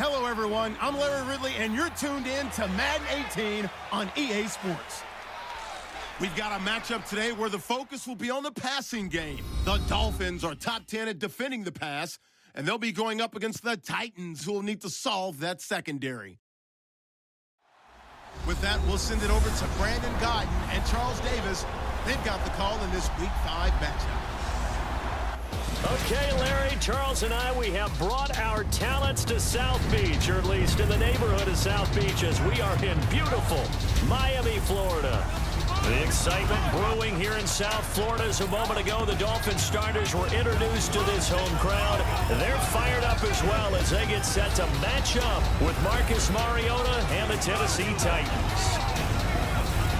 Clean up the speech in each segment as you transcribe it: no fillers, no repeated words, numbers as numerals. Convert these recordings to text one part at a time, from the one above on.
Hello, everyone. I'm Larry Ridley, and you're tuned in to Madden 18 on EA Sports. We've got a matchup today where the focus will be on the passing game. The Dolphins are top 10 at defending the pass, and they'll be going up against the Titans, who will need to solve that secondary. With that, we'll send it over to Brandon Godden and Charles Davis. They've got the call in this Week 5 matchup. Okay, Larry, Charles and I, we have brought our talents to South Beach, or at least in the neighborhood of South Beach, as we are in beautiful Miami, Florida. The excitement brewing here in South Florida. As a moment ago, the Dolphins starters were introduced to this home crowd. They're fired up as well as they get set to match up with Marcus Mariota and the Tennessee Titans.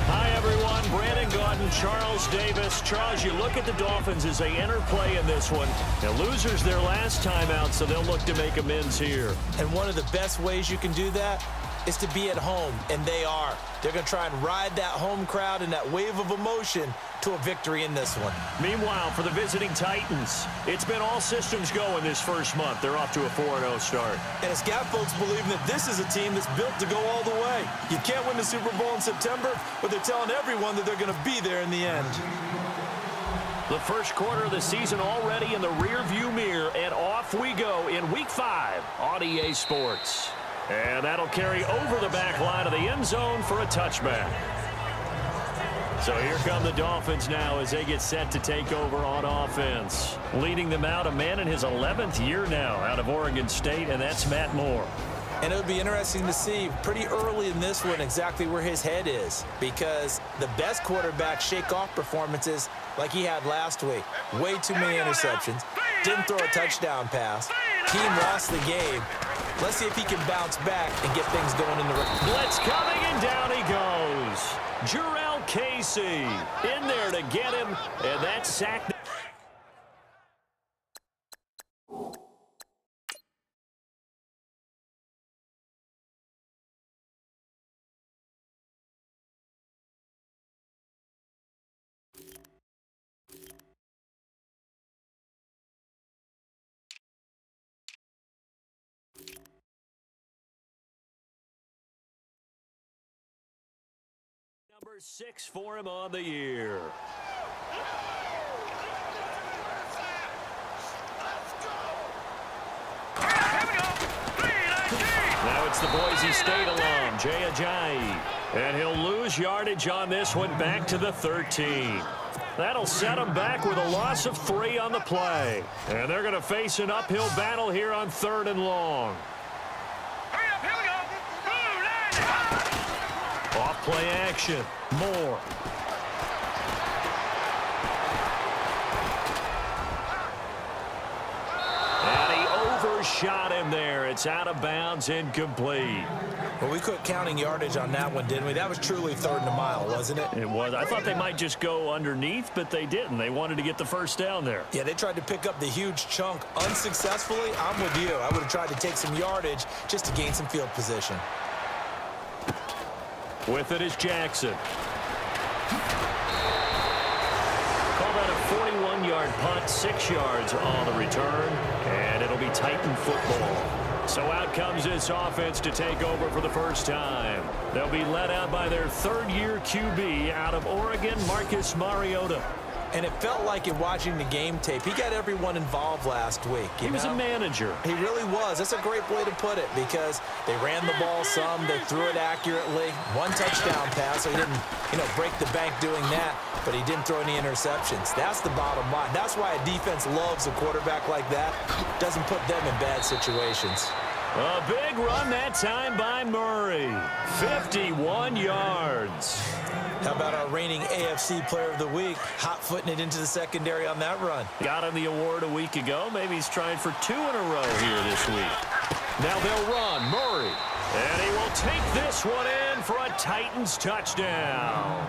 Hi, everyone. Brandon Godden, Charles Davis. Charles, you look at the Dolphins as they enter play in this one. Now, losers their last time out, so they'll look to make amends here. And one of the best ways you can do that is to be at home, and they are. They're going to try and ride that home crowd and that wave of emotion to a victory in this one. Meanwhile, for the visiting Titans, it's been all systems go in this first month. They're off to a 4-0 start. And it's got folks believing that this is a team that's built to go all the way. You can't win the Super Bowl in September, but they're telling everyone that they're going to be there in the end. The first quarter of the season already in the rearview mirror, and off we go in Week 5 on EA Sports. And that'll carry over the back line of the end zone for a touchback. So here come the Dolphins now as they get set to take over on offense. Leading them out, a man in his 11th year now out of Oregon State, and that's Matt Moore. And it'll be interesting to see pretty early in this one exactly where his head is, because the best quarterback shake-off performances like he had last week. Way too many interceptions. Didn't throw a touchdown pass. Team lost the game. Let's see if he can bounce back and get things going in the right. Blitz coming, and down he goes. Jarrell Casey in there to get him, and that's sacked. Number 6 for him on the year. Now it's the Boise State alum, Jay Ajayi. And he'll lose yardage on this one back to the 13. That'll set him back with a loss of 3 on the play. And they're going to face an uphill battle here on 3rd and long. Off play action. Moore. And he overshot him there. It's out of bounds, incomplete. Well, we quit counting yardage on that one, didn't we? That was truly 3rd and a mile, wasn't it? It was. I thought they might just go underneath, but they didn't. They wanted to get the first down there. Yeah, they tried to pick up the huge chunk unsuccessfully. I'm with you. I would have tried to take some yardage just to gain some field position. With it is Jackson. Call that a 41-yard punt, 6 yards on the return, and it'll be Titan football. So out comes this offense to take over for the first time. They'll be led out by their 3rd-year QB out of Oregon, Marcus Mariota. And it felt like in watching the game tape, he got everyone involved last week. He was a manager. He really was. That's a great way to put it, because they ran the ball some, they threw it accurately. 1 touchdown pass, so he didn't, break the bank doing that, but he didn't throw any interceptions. That's the bottom line. That's why a defense loves a quarterback like that. Doesn't put them in bad situations. A big run that time by Murray. 51 yards. How about our reigning AFC Player of the Week, hot-footing it into the secondary on that run? Got him the award a week ago. Maybe he's trying for 2 in a row here this week. Now they'll run. Murray. And he will take this one in for a Titans touchdown.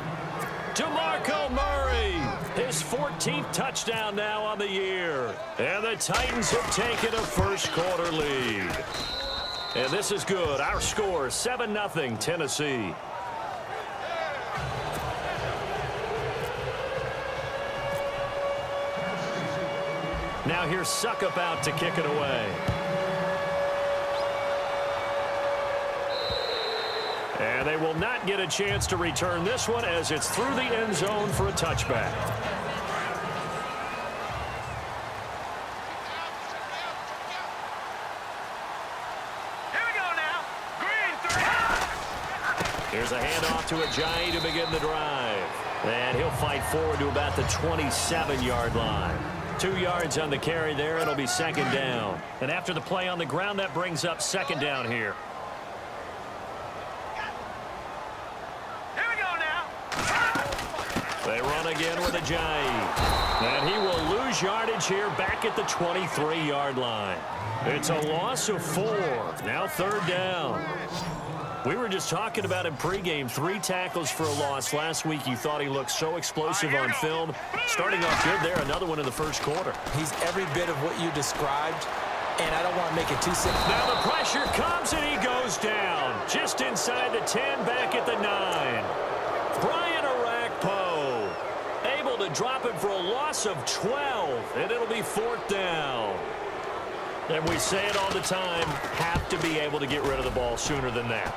DeMarco Murray, his 14th touchdown now on the year. And the Titans have taken a first-quarter lead. And this is good. Our score, 7-0 Tennessee. Now here's Suckup out to kick it away. they will not get a chance to return this one as it's through the end zone for a touchback. Here's a handoff to Ajayi to begin the drive. And he'll fight forward to about the 27-yard line. 2 yards on the carry there. It'll be second down. And after the play on the ground, that brings up second down here. Here we go now. They run again with Ajayi. And he will lose yardage here back at the 23-yard line. It's a loss of 4. Now third down. We were just talking about him pregame. 3 tackles for a loss. Last week you thought he looked so explosive on film. Starting off good there. Another one in the first quarter. He's every bit of what you described, and I don't want to make it too simple. Now the pressure comes and he goes down. Just inside the 10, back at the 9. Brian Arakpo able to drop him for a loss of 12, and it'll be fourth down. And we say it all the time, have to be able to get rid of the ball sooner than that.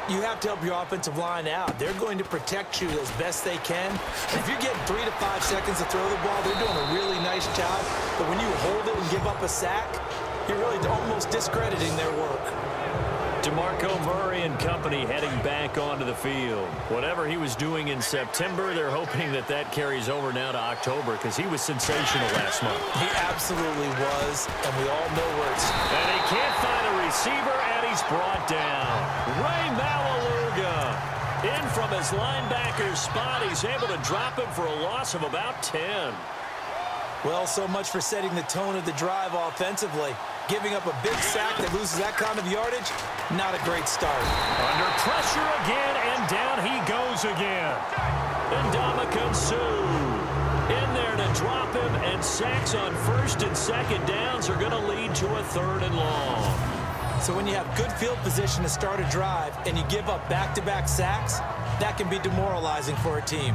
You have to help your offensive line out. They're going to protect you as best they can. And if you're getting 3 to 5 seconds to throw the ball, they're doing a really nice job. But when you hold it and give up a sack, you're really almost discrediting their work. DeMarco Murray and company heading back onto the field. Whatever he was doing in September, they're hoping that that carries over now to October because he was sensational last month. He absolutely was, and we all know where it's... And he can't find a receiver, and he's brought down. Ray Malaluga in from his linebacker spot. He's able to drop him for a loss of about 10. Well, so much for setting the tone of the drive offensively. Giving up a big sack that loses that kind of yardage, not a great start. Under pressure again, and down he goes again. And Ndamukong Suh in there to drop him, and sacks on first and second downs are going to lead to a third and long. So when you have good field position to start a drive and you give up back-to-back sacks, that can be demoralizing for a team.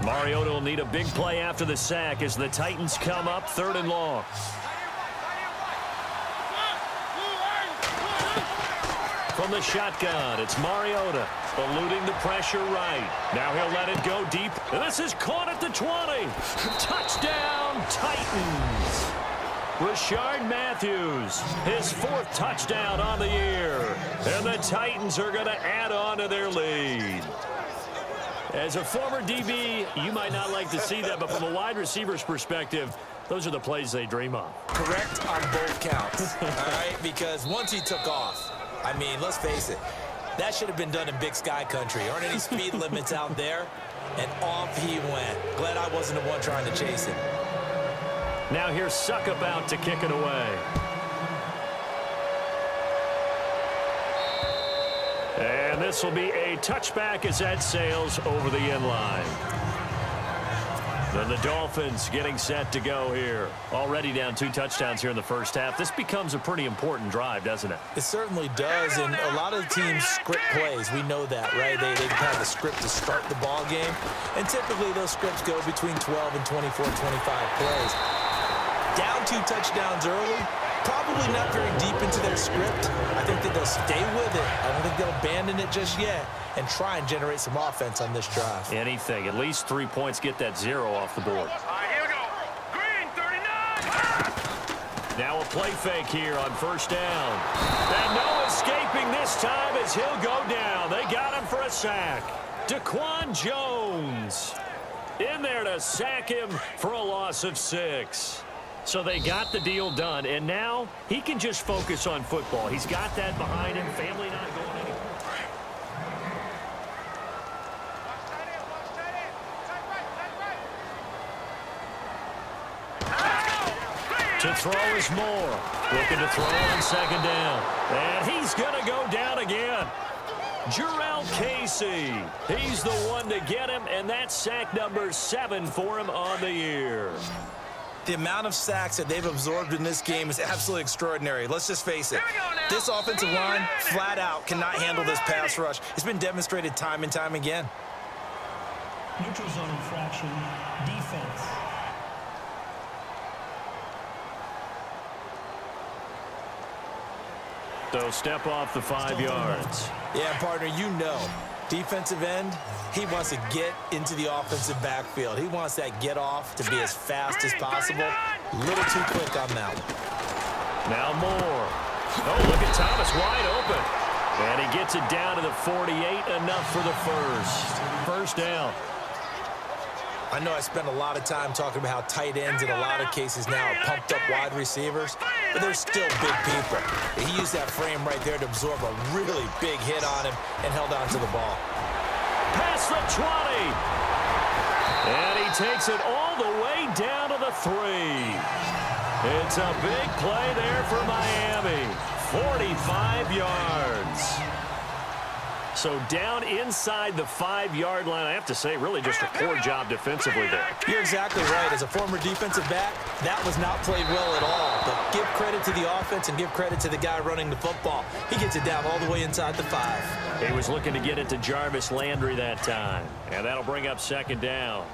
Mariota will need a big play after the sack as the Titans come up third and long. From the shotgun, it's Mariota eluding the pressure right. Now he'll let it go deep. And this is caught at the 20. Touchdown, Titans. Rashard Matthews, his 4th touchdown on the year. And the Titans are going to add on to their lead. As a former DB, you might not like to see that, but from a wide receiver's perspective, those are the plays they dream of. Correct on both counts, all right? Because once he took off, I mean, let's face it, that should have been done in Big Sky country. Aren't any speed limits out there? And off he went. Glad I wasn't the one trying to chase him. Now here's Suck about to kick it away. And this will be a touchback as that sails over the end line. Then the Dolphins getting set to go here. Already down 2 touchdowns here in the first half. This becomes a pretty important drive, doesn't it? It certainly does, and a lot of teams script plays. We know that, right? They have a script to start the ball game, and typically those scripts go between 12 and 24, 25 plays. Down 2 touchdowns early, probably not very deep into their script. I think that they'll stay with it. I don't think they'll abandon it just yet and try and generate some offense on this drive. Anything. At least 3 points, get that 0 off the board. All right, here we go. Green, 39. Now a play fake here on first down. And no escaping this time as he'll go down. They got him for a sack. Daquan Jones in there to sack him for a loss of 6. So they got the deal done, and now he can just focus on football. He's got that behind him, family not going anywhere. To throw is Moore. Looking to throw on second down. And he's going to go down again. Jarrell Casey. He's the one to get him, and that's sack number 7 for him on the year. The amount of sacks that they've absorbed in this game is absolutely extraordinary. Let's just face it. This offensive line, flat out, cannot handle this pass rush. It's been demonstrated time and time again. Neutral zone infraction, defense. They'll step off the 5 yards. Yeah, partner, you know, defensive end, he wants to get into the offensive backfield. He wants that get off to be as fast as possible. A little too quick on that one. Now Moore. Oh, look at Thomas wide open. And he gets it down to the 48, enough for the first down. I know I spend a lot of time talking about how tight ends in a lot of cases now are pumped up wide receivers, but they're still big people. He used that frame right there to absorb a really big hit on him and held on to the ball. Past the 20. And he takes it all the way down to the 3. It's a big play there for Miami. 45 yards. So down inside the 5-yard line. I have to say, really just a poor job defensively there. You're exactly right. As a former defensive back, that was not played well at all. But give credit to the offense and give credit to the guy running the football. He gets it down all the way inside the 5. He was looking to get it to Jarvis Landry that time. And that'll bring up 2nd down.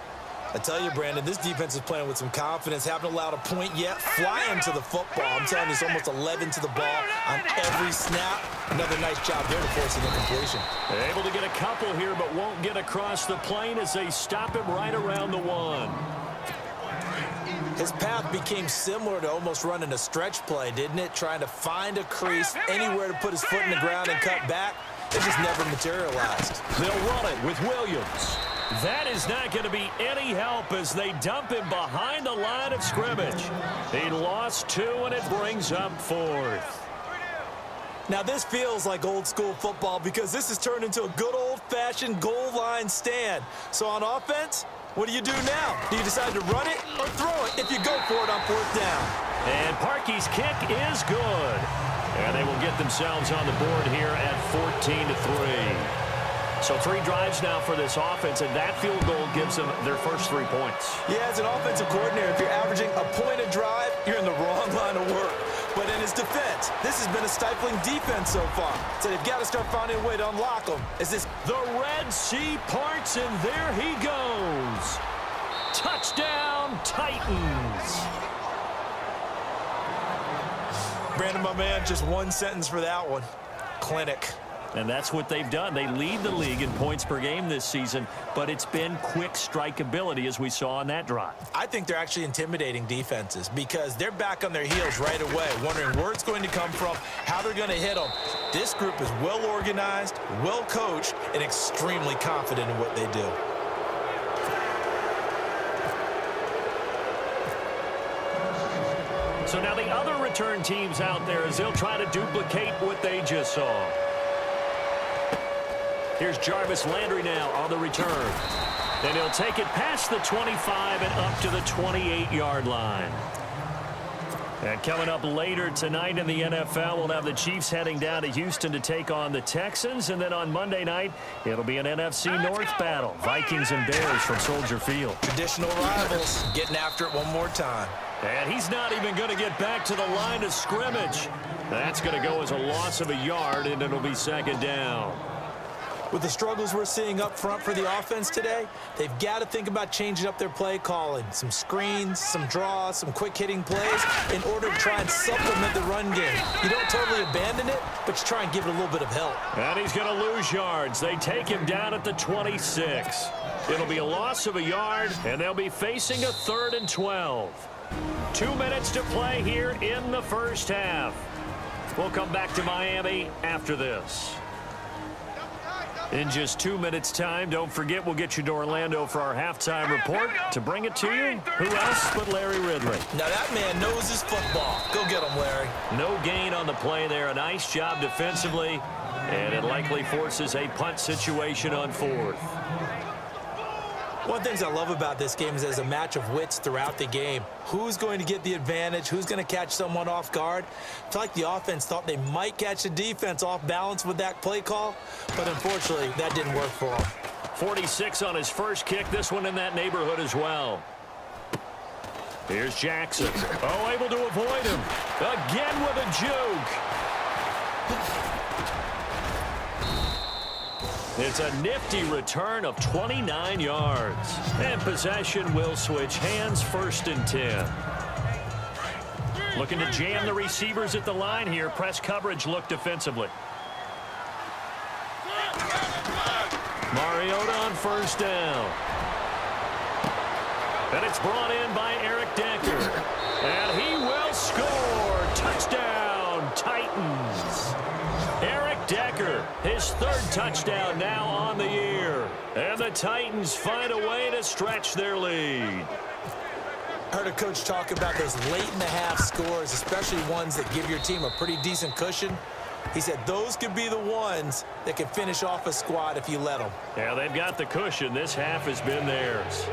I tell you, Brandon, this defense is playing with some confidence. Haven't allowed a point yet. Flying to the football. I'm telling you, it's almost 11 to the ball on every snap. Another nice job there to force an incompletion. They're able to get a couple here, but won't get across the plane as they stop him right around the 1. His path became similar to almost running a stretch play, didn't it? Trying to find a crease, anywhere to put his foot in the ground and cut back. It just never materialized. They'll run it with Williams. That is not going to be any help as they dump him behind the line of scrimmage. He lost 2, and it brings up 4th. Now, this feels like old-school football because this has turned into a good old-fashioned goal line stand. So on offense, what do you do now? Do you decide to run it or throw it if you go for it on 4th down? And Parkey's kick is good. And they will get themselves on the board here at 14-3. So 3 drives now for this offense, and that field goal gives them their first 3 points. Yeah, as an offensive coordinator, if you're averaging a point a drive, you're in the wrong line of work. But in his defense, this has been a stifling defense so far. So they've got to start finding a way to unlock them. The Red Sea parts, and there he goes. Touchdown, Titans. Brandon, my man, just one sentence for that one. Clinic. And that's what they've done. They lead the league in points per game this season, but it's been quick strikeability as we saw on that drive. I think they're actually intimidating defenses because they're back on their heels right away, wondering where it's going to come from, how they're going to hit them. This group is well organized, well coached, and extremely confident in what they do. So now the other return teams out there as they'll try to duplicate what they just saw. Here's Jarvis Landry now on the return. And he'll take it past the 25 and up to the 28-yard line. And coming up later tonight in the NFL, we'll have the Chiefs heading down to Houston to take on the Texans. And then on Monday night, it'll be an NFC North battle. Vikings and Bears from Soldier Field. Traditional rivals getting after it one more time. And he's not even going to get back to the line of scrimmage. That's going to go as a loss of a yard, and it'll be 2nd down. With the struggles we're seeing up front for the offense today, they've got to think about changing up their play calling. Some screens, some draws, some quick-hitting plays in order to try and supplement the run game. You don't totally abandon it, but you try and give it a little bit of help. And he's going to lose yards. They take him down at the 26. It'll be a loss of a yard, and they'll be facing a 3rd and 12. 2 minutes to play here in the first half. We'll come back to Miami after this. In just 2 minutes' time, don't forget we'll get you to Orlando for our halftime report. To bring it to you, who else but Larry Ridley? Now that man knows his football. Go get him, Larry. No gain on the play there. A nice job defensively, and it likely forces a punt situation on 4th. One of the things I love about this game is there's a match of wits throughout the game. Who's going to get the advantage? Who's going to catch someone off guard? I feel like the offense thought they might catch the defense off balance with that play call, but unfortunately, that didn't work for them. 46 on his first kick. This one in that neighborhood as well. Here's Jackson. Oh, able to avoid him. Again with a juke. It's a nifty return of 29 yards. And possession will switch hands, 1st and 10. Looking to jam the receivers at the line here. Press coverage look defensively. Mariota on first down. And it's brought in by Eric Decker. And he will score. Touchdown, Titans. Eric Decker, his third touchdown now on the year. And the Titans find a way to stretch their lead. I heard a coach talk about those late-in-the-half scores, especially ones that give your team a pretty decent cushion. He said those could be the ones that can finish off a squad if you let them. Yeah, they've got the cushion. This half has been theirs.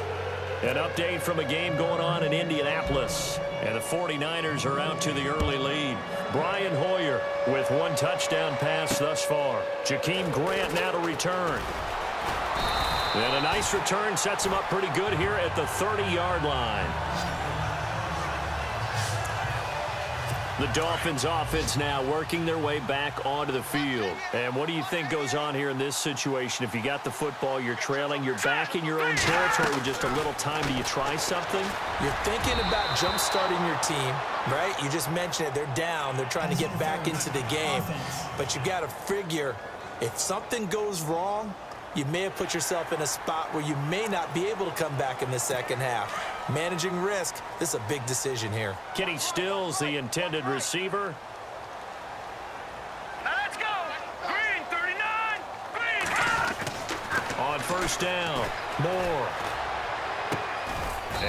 An update from a game going on in Indianapolis. And the 49ers are out to the early lead. Brian Hoyer with one touchdown pass thus far. Jakeem Grant now to return. And a nice return sets him up pretty good here at the 30-yard line. The Dolphins offense now working their way back onto the field. And what do you think goes on here in this situation? If you got the football, you're trailing, you're back in your own territory with just a little time. Do you try something? You're thinking about jump-starting your team, right? You just mentioned it. They're down. They're trying to get back into the game. But you got to figure if something goes wrong, you may have put yourself in a spot where you may not be able to come back in the second half. Managing risk, this is a big decision here. Kenny Stills, the intended receiver. Let's go. Green, 39. Green. On first down, Moore.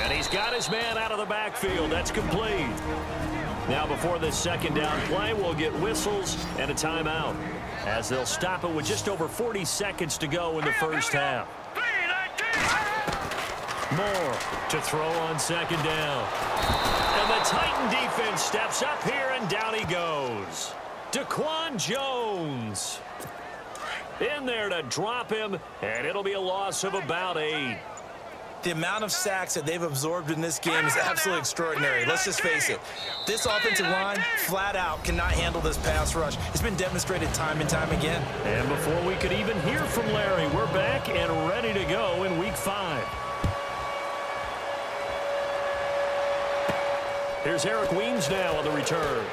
And he's got his man out of the backfield. That's complete. Now before this second down play, we'll get whistles and a timeout, as they'll stop it with just over 40 seconds to go in the first half. Moore to throw on second down. And the Titan defense steps up here, and down he goes. Daquan Jones in there to drop him, and it'll be a loss of about 8. The amount of sacks that they've absorbed in this game is absolutely extraordinary. Let's just face it. This offensive line, flat out, cannot handle this pass rush. It's been demonstrated time and time again. And before we could even hear from Larry, we're back and ready to go in Week 5. Here's Eric Weems now on the return.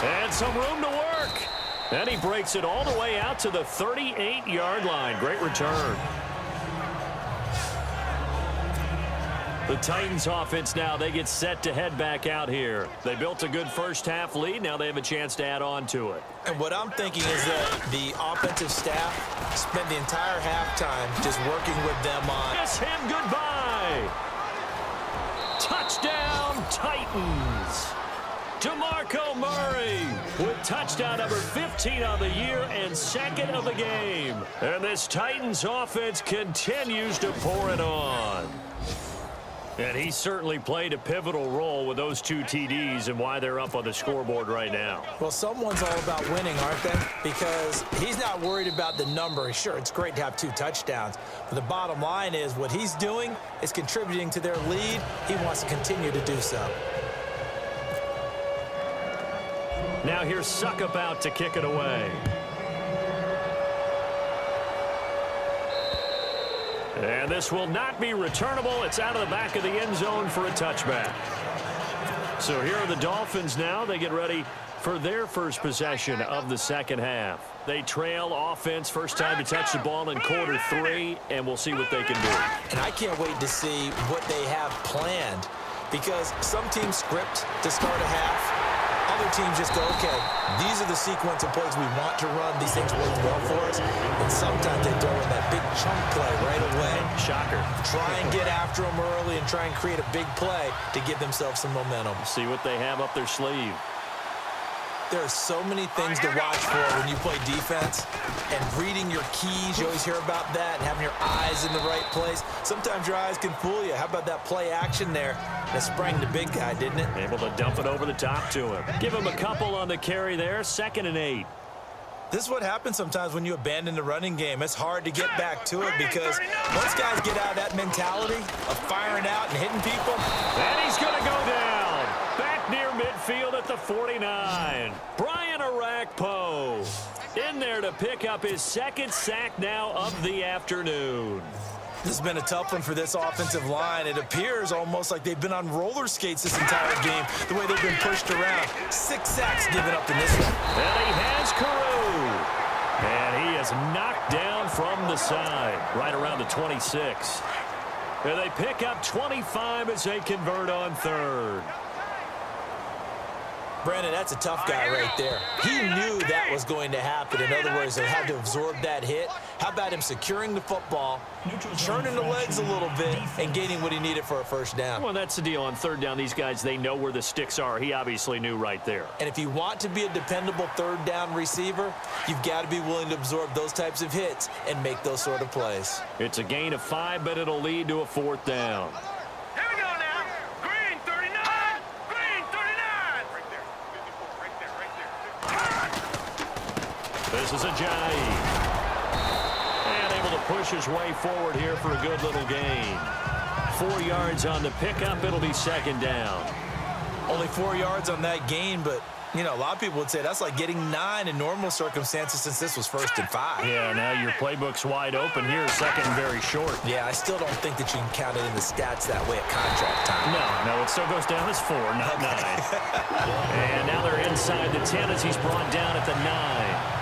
And some room to work. And he breaks it all the way out to the 38-yard line. Great return. The Titans offense now, they get set to head back out here. They built a good first half lead. Now they have a chance to add on to it. And what I'm thinking is that the offensive staff spent the entire halftime just working with them on. Kiss him goodbye. Touchdown, Titans. DeMarco Murray with touchdown number 15 on the year and second of the game. And this Titans offense continues to pour it on. And he certainly played a pivotal role with those 2 TDs and why they're up on the scoreboard right now. Well, someone's all about winning, aren't they? Because he's not worried about the number. Sure, it's great to have 2 touchdowns. But the bottom line is what he's doing is contributing to their lead. He wants to continue to do so. Now here's Suckup out to kick it away. And this will not be returnable. It's out of the back of the end zone for a touchback. So here are the Dolphins now. They get ready for their first possession of the second half. They trail offense, first time to touch the ball in quarter 3, and we'll see what they can do. And I can't wait to see what they have planned, because some teams script to start a half. Other teams just go, okay, these are the sequence of plays we want to run. These things work well for us. And sometimes they throw in that big chunk play right away. Shocker. Try and get after them early and try and create a big play to give themselves some momentum. See what they have up their sleeve. There are so many things to watch for when you play defense, and reading your keys, you always hear about that, and having your eyes in the right place. Sometimes your eyes can fool you. How about that play action there? That sprang the big guy, didn't it? Able to dump it over the top to him. Give him a couple on the carry there, 2nd and 8. This is what happens sometimes when you abandon the running game. It's hard to get back to it because once guys get out of that mentality of firing out and hitting people. And he's going to go down. Back near midfield at the 49. Brian Arakpo in there to pick up his 2nd sack now of the afternoon. This has been a tough one for this offensive line. It appears almost like they've been on roller skates this entire game, the way they've been pushed around. 6 sacks given up in this one. And he has Carew. And he is knocked down from the side, right around the 26. And they pick up 25 as they convert on third. Brandon, that's a tough guy right there. He knew that was going to happen. In other words, they had to absorb that hit. How about him securing the football, churning the legs a little bit, and gaining what he needed for a first down? Well, that's the deal. On third down, these guys, they know where the sticks are. He obviously knew right there. And if you want to be a dependable third down receiver, you've got to be willing to absorb those types of hits and make those sort of plays. It's a gain of 5, but it'll lead to a fourth down. Here we go now. Green 39. Green 39. Right there. Right there. This is Ajayi. And able to push his way forward here for a good little gain. 4 yards on the pickup. It'll be second down. Only 4 yards on that gain, but, you know, a lot of people would say that's like getting 9 in normal circumstances since this was 1st and 5. Yeah, now your playbook's wide open here, second and very short. Yeah, I still don't think that you can count it in the stats that way at contract time. No, it still goes down as 4, not 9. And now they're inside the 10 as he's brought down at the 9.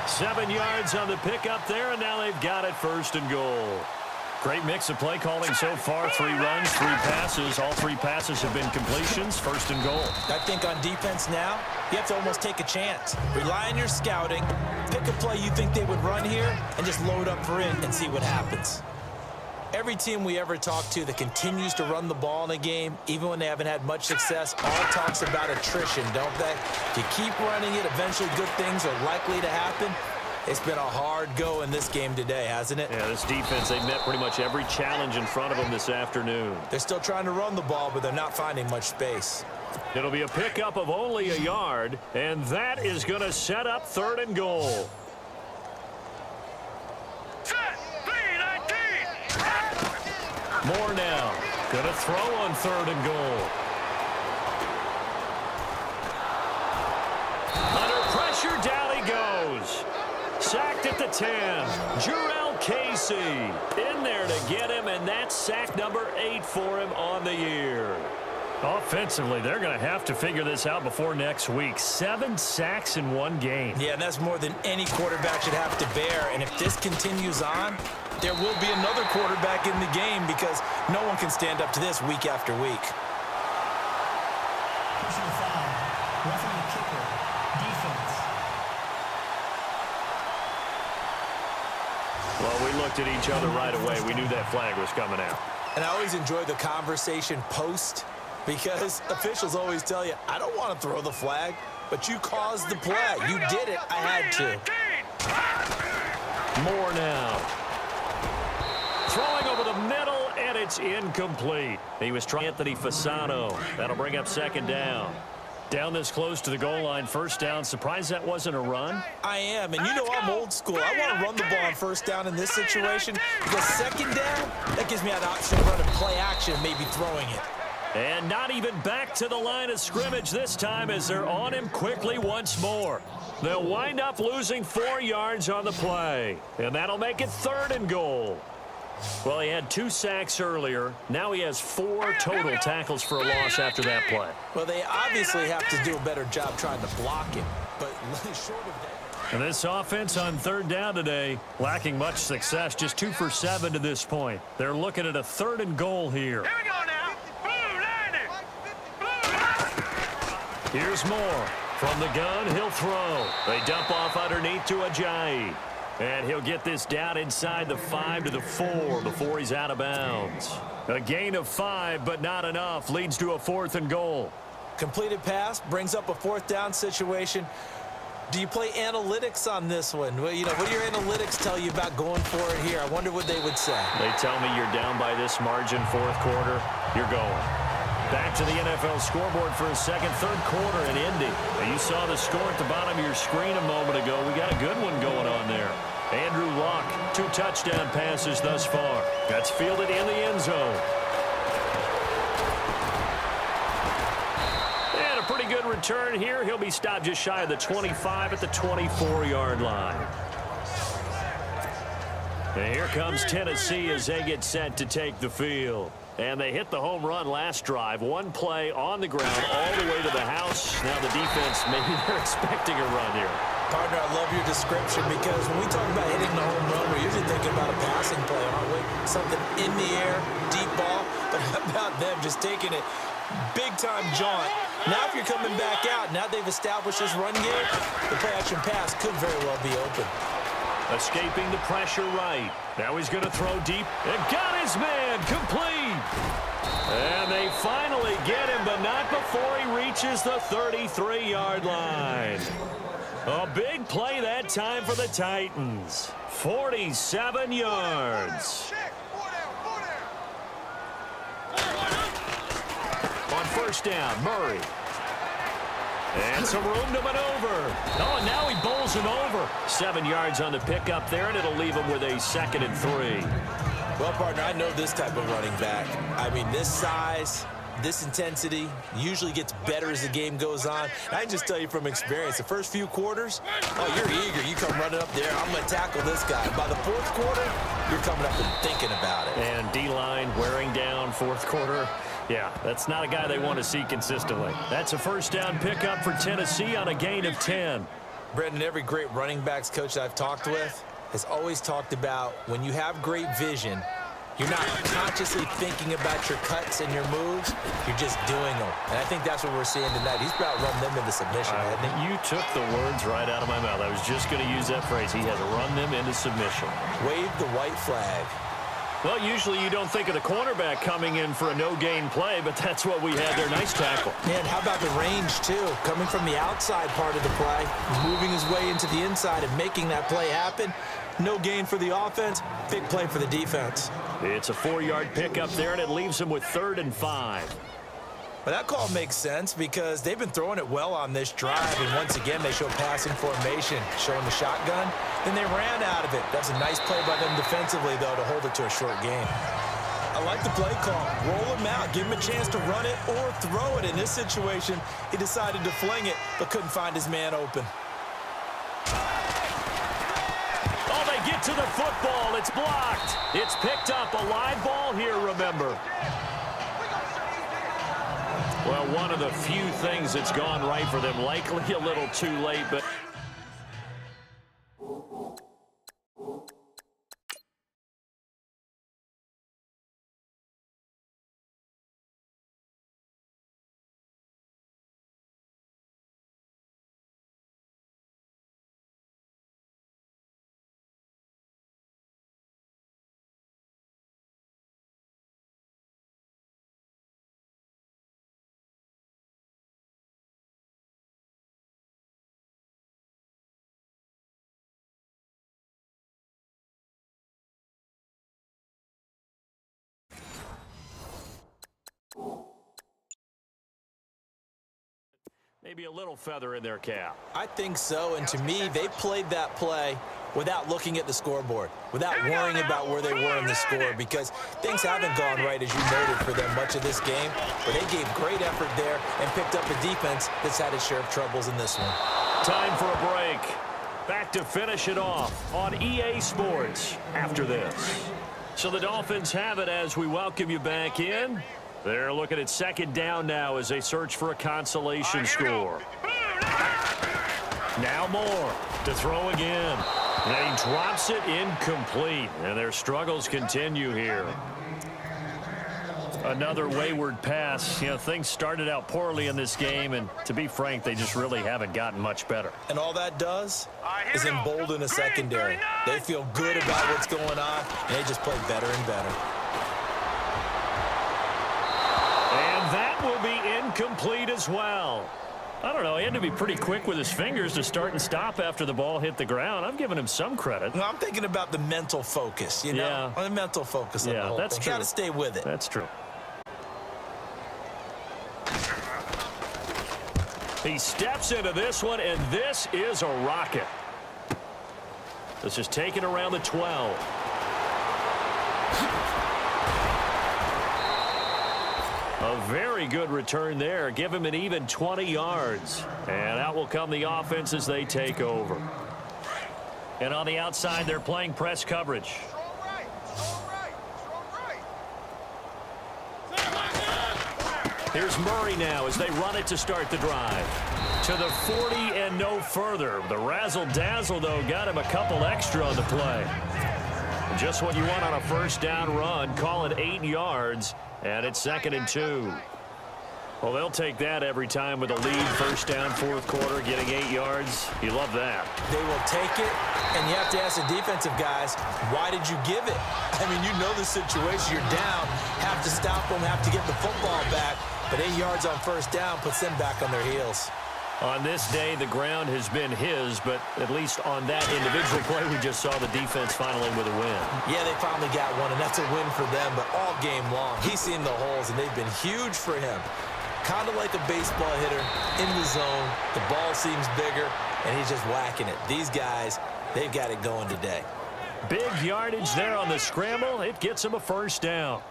7 yards on the pickup there, and now they've got it first and goal. Great mix of play calling so far. 3 runs, 3 passes. All 3 passes have been completions. First and goal. I think on defense now, you have to almost take a chance. Rely on your scouting. Pick a play you think they would run here, and just load up for it and see what happens. Every team we ever talk to that continues to run the ball in a game, even when they haven't had much success, all talks about attrition, don't they? If you keep running it, eventually good things are likely to happen. It's been a hard go in this game today, hasn't it? Yeah, this defense, they've met pretty much every challenge in front of them this afternoon. They're still trying to run the ball, but they're not finding much space. It'll be a pickup of only a yard, and that is going to set up third and goal. Set. 3-19. Moore now. Going to throw on third and goal. Under pressure, down he goes. Sacked at the 10. Jurrell Casey in there to get him, and that's sack number 8 for him on the year. Offensively, they're going to have to figure this out before next week. 7 sacks in 1 game. Yeah, and that's more than any quarterback should have to bear. And if this continues on, there will be another quarterback in the game because no one can stand up to this week after week. Personal foul. Roughing the kicker. Defense. Well, we looked at each other right away. We knew that flag was coming out. And I always enjoy the conversation post because officials always tell you, I don't want to throw the flag, but you caused the play. You did it. I had to. Moore now. Throwing over the middle, and it's incomplete. He was trying Anthony Fasano. That'll bring up second down. Down this close to the goal line, first down. Surprised that wasn't a run? I am, and you know I'm old school. I want to run the ball on first down in this situation because second down, that gives me an option to run a play action, maybe throwing it. And not even back to the line of scrimmage this time as they're on him quickly once more. They'll wind up losing 4 yards on the play, and that'll make it third and goal. Well, he had 2 sacks earlier. Now he has 4 total tackles for a loss after that play. Well, they obviously have to do a better job trying to block him, but short of that. And this offense on third down today, lacking much success, just 2 for 7 to this point. They're looking at a third and goal here. Here we go now. Blue 90. Here's Moore. From the gun, he'll throw. They dump off underneath to Ajayi. And he'll get this down inside the 5 to the 4 before he's out of bounds. A gain of 5, but not enough. Leads to a fourth and goal. Completed pass brings up a fourth down situation. Do you play analytics on this one? Well, you know, what do your analytics tell you about going for it here? I wonder what they would say. They tell me you're down by this margin, fourth quarter, you're going. Back to the NFL scoreboard for a second, third quarter in Indy. Now, you saw the score at the bottom of your screen a moment ago. We got a good one going on there. Andrew Luck, 2 touchdown passes thus far. That's fielded in the end zone. And a pretty good return here. He'll be stopped just shy of the 25 at the 24-yard line. And here comes Tennessee as they get set to take the field. And they hit the home run last drive. One play on the ground all the way to the house. Now the defense, maybe they're expecting a run here. Partner, I love your description because when we talk about hitting the home run, we're usually thinking about a passing play, aren't we? Something in the air, deep ball. But how about them just taking it big-time jaunt? Now if you're coming back out, now they've established this run game, the play-action pass could very well be open. Escaping the pressure right. Now he's going to throw deep. And got his man complete. And they finally get him, but not before he reaches the 33-yard line. A big play that time for the Titans. 47 yards. On first down, Murray. And some room to maneuver. Oh, and now he bowls him over. 7 yards on the pickup there, and it'll leave him with a 2nd and 3. Well, partner, I know this type of running back. I mean, this size, this intensity usually gets better as the game goes on. I can just tell you from experience, the first few quarters, oh, you're eager. You come running up there, I'm going to tackle this guy. By the 4th quarter, you're coming up and thinking about it. And D-line wearing down 4th quarter. Yeah, that's not a guy they want to see consistently. That's a first down pickup for Tennessee on a gain of 10. Brendan, every great running backs coach I've talked with has always talked about when you have great vision, you're not consciously thinking about your cuts and your moves. You're just doing them. And I think that's what we're seeing tonight. He's about to run them into submission, hasn't he? You took the words right out of my mouth. I was just going to use that phrase. He has run them into submission. Wave the white flag. Well, usually you don't think of the cornerback coming in for a no-gain play, but that's what we had there. Nice tackle. Man, how about the range, too? Coming from the outside part of the play, moving his way into the inside and making that play happen. No gain for the offense, big play for the defense. It's a 4-yard pickup there, and it leaves him with 3rd and 5. But that call makes sense because they've been throwing it well on this drive, and once again they show passing formation, showing the shotgun. Then they ran out of it. That's a nice play by them defensively, though, to hold it to a short game. I like the play call. Roll him out, give him a chance to run it or throw it. In this situation, he decided to fling it, but couldn't find his man open. Oh, they get to the football. It's blocked. It's picked up. A live ball here, remember. Well, one of the few things that's gone right for them, likely a little too late, but... Maybe a little feather in their cap. I think so, and to me, they played that play without looking at the scoreboard, without worrying about where they were in the score, because things haven't gone right, as you noted, for them much of this game. But they gave great effort there and picked up a defense that's had its share of troubles in this one. Time for a break. Back to finish it off on EA Sports after this. So the Dolphins have it as we welcome you back in. They're looking at 2nd down now as they search for a consolation score. Now Moore to throw again. And he drops it incomplete. And their struggles continue here. Another wayward pass. You know, things started out poorly in this game, and to be frank, they just really haven't gotten much better. And all that does is embolden a secondary. They feel good about what's going on, and they just play better and better. And that will be incomplete as well. I don't know, he had to be pretty quick with his fingers to start and stop after the ball hit the ground. I'm giving him some credit. Well, I'm thinking about the mental focus, you know? Yeah. The mental focus on the whole that's thing. true. Got to stay with it. That's true. He steps into this one, and this is a rocket. This is taken around the 12. A very good return there. Give him an even 20 yards. And out will come the offense as they take over. And on the outside, they're playing press coverage. Here's Murray now as they run it to start the drive. To the 40 and no further. The razzle-dazzle, though, got him a couple extra on the play. Just what you want on a first down run. Call it 8 yards, and it's 2nd and 2. Well, they'll take that every time with a lead. First down, fourth quarter, getting 8 yards. You love that. They will take it, and you have to ask the defensive guys, why did you give it? I mean, you know the situation. You're down, have to stop them, have to get the football back. But 8 yards on first down puts them back on their heels. On this day, the ground has been his, but at least on that individual play, we just saw the defense finally with a win. Yeah, they finally got one, and that's a win for them. But all game long, he's seen the holes, and they've been huge for him. Kind of like a baseball hitter in the zone. The ball seems bigger, and he's just whacking it. These guys, they've got it going today. Big yardage there on the scramble. It gets him a first down.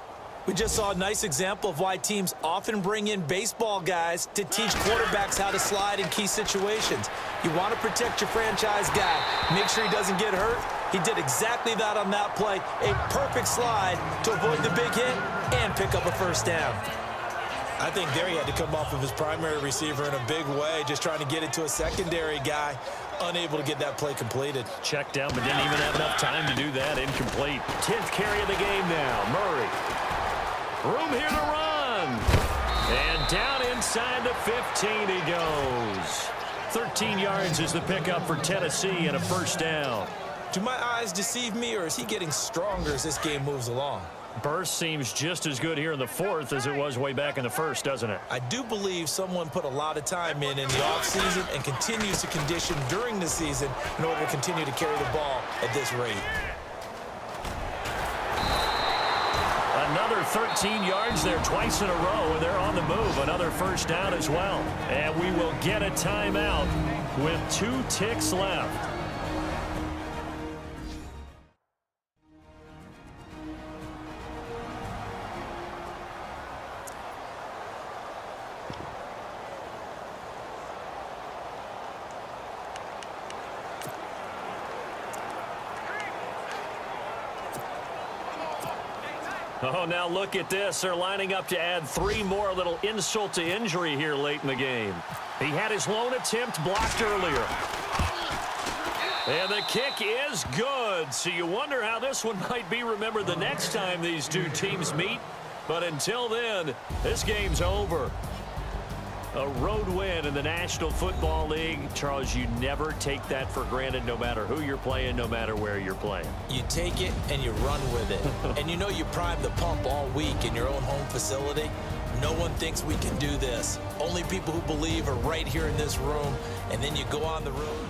We just saw a nice example of why teams often bring in baseball guys to teach quarterbacks how to slide in key situations. You want to protect your franchise guy. Make sure he doesn't get hurt. He did exactly that on that play. A perfect slide to avoid the big hit and pick up a first down. I think there he had to come off of his primary receiver in a big way, just trying to get it to a secondary guy, unable to get that play completed. Checked down, but didn't even have enough time to do that. Incomplete. 10th carry of the game now. Murray. Room here to run. And down inside the 15 he goes. 13 yards is the pickup for Tennessee and a first down. Do my eyes deceive me, or is he getting stronger as this game moves along? Burst seems just as good here in the fourth as it was way back in the first, doesn't it? I do believe someone put a lot of time in the offseason and continues to condition during the season in order to continue to carry the ball at this rate. Another 13 yards there twice in a row, and they're on the move. Another first down as well. And we will get a timeout with 2 ticks left. Oh, now look at this. They're lining up to add 3 more. A little insult to injury here late in the game. He had his lone attempt blocked earlier. And the kick is good. So you wonder how this one might be remembered the next time these two teams meet. But until then, this game's over. A road win in the National Football League. Charles, you never take that for granted no matter who you're playing, no matter where you're playing. You take it and you run with it. And you know you prime the pump all week in your own home facility. No one thinks we can do this. Only people who believe are right here in this room. And then you go on the road.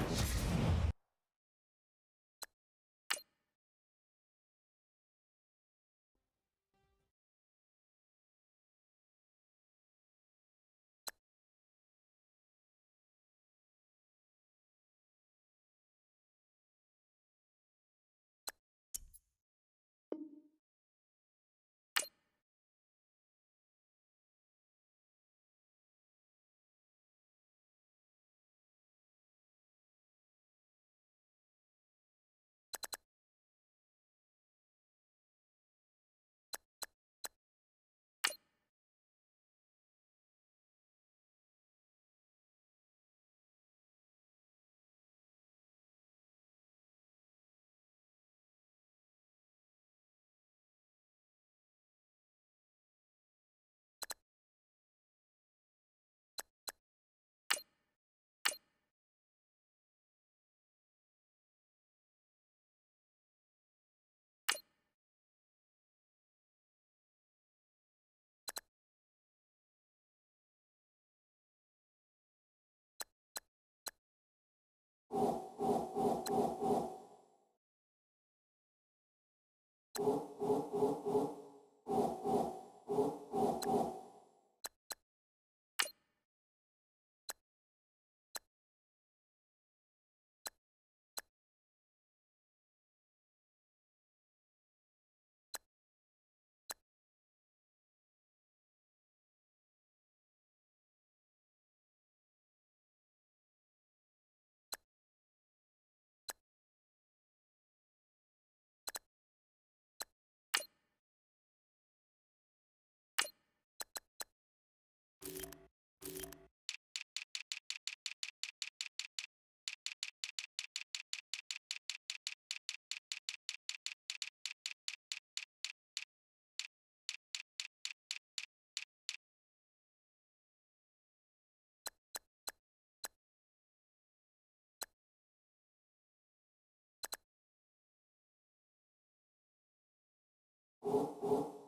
Defense.